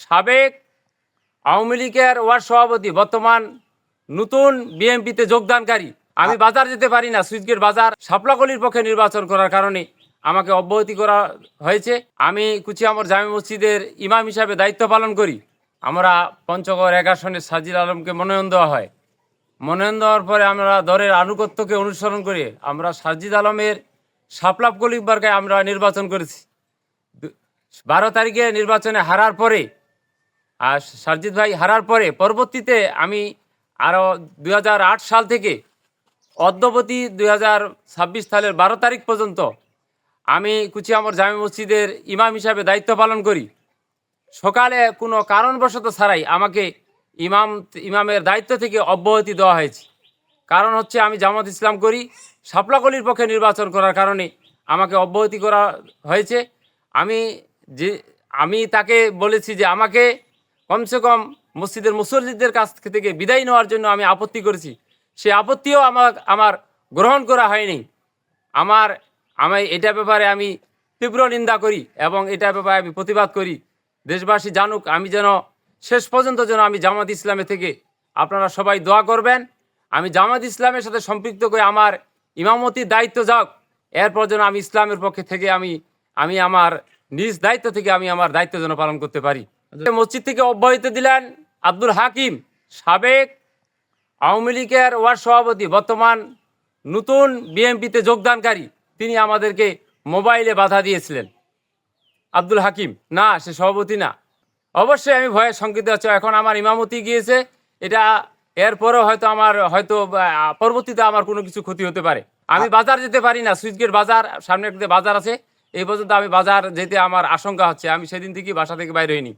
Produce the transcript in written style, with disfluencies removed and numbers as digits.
সাবেক আওয়ামী লীগের ওয়ার্ড সভাপতি, বর্তমান নতুন বিএনপিতে যোগদানকারী। আমি বাজার যেতে পারি না, সুইচগেট বাজার শাপলাকলির পক্ষে নির্বাচন করার কারণে আমাকে অব্যাহতি করা হয়েছে। আমি কুচিয়ামর জামে মসজিদের ইমাম হিসাবে দায়িত্ব পালন করি। আমরা পঞ্চগড় ১ আসনে সাজিদ আলমকে মনোনয়ন দেওয়া হয়। মনোনয়ন দেওয়ার পরে আমরা দলের আনুগত্যকে অনুসরণ করে আমরা সাজিদ আলমের শাপলাকলি বর্গায় আমরা নির্বাচন করেছি। ১২ তারিখে নির্বাচনে হারার পরে, আর সাজিদ ভাই হারার পরে পরবর্তীতে আমি আরও ২০০৮ সাল থেকে অদ্যবধি ২০২৬ সালের ১২ তারিখ পর্যন্ত আমি কুচিয়ামর জামে মসজিদের ইমাম হিসাবে দায়িত্ব পালন করি। সকালে কোনো কারণবশত ছাড়াই আমাকে ইমামের দায়িত্ব থেকে অব্যাহতি দেওয়া হয়েছে। কারণ হচ্ছে আমি জামাত ইসলাম করি, শাপলাকলির পক্ষে নির্বাচন করার কারণে আমাকে অব্যাহতি করা হয়েছে। আমি তাকে বলেছি যে আমাকে কমসে কম মসজিদের মুসল্লিদের কাছ থেকে বিদায় নেওয়ার জন্য আমি আপত্তি করেছি। সেই আপত্তিও আমার গ্রহণ করা হয়নি। আমি এটা ব্যাপারে আমি তীব্র নিন্দা করি এবং এটা ব্যাপারে আমি প্রতিবাদ করি। দেশবাসী জানুক, আমি যেন শেষ পর্যন্ত আমি জামাত ইসলামে থেকে, আপনারা সবাই দোয়া করবেন, আমি জামাত ইসলামের সাথে সম্পৃক্ত করে আমার ইমামতির দায়িত্ব যাক, এরপর যেন আমি ইসলামের পক্ষে থেকে আমি আমার নিজ দায়িত্ব থেকে আমি আমার দায়িত্ব যেন পালন করতে পারি। মসজিদ থেকে অব্যাহতি দিলেন আব্দুল হাকিম, সাবেক আওয়ামী লীগের ওয়ার্ড সভাপতি, বর্তমান নতুন বিএনপিতে যোগদানকারী। তিনি আমাদেরকে মোবাইলে বাধা দিয়েছিলেন। আব্দুল হাকিম না, সে সভাপতি না। অবশ্যই আমি ভয়ে শঙ্কিত আছি। এখন আমার ইমামতি গিয়েছে, এটা এরপরেও হয়তো পরবর্তীতে আমার কোনো কিছু ক্ষতি হতে পারে। আমি বাজার যেতে পারি না, সুইচগেট বাজার সামনে একটা বাজার আছে, এই পর্যন্ত আমি বাজার যেতে আমার আশঙ্কা হচ্ছে। আমি সেদিন থেকে বাসা থেকে বাইরে হইনি।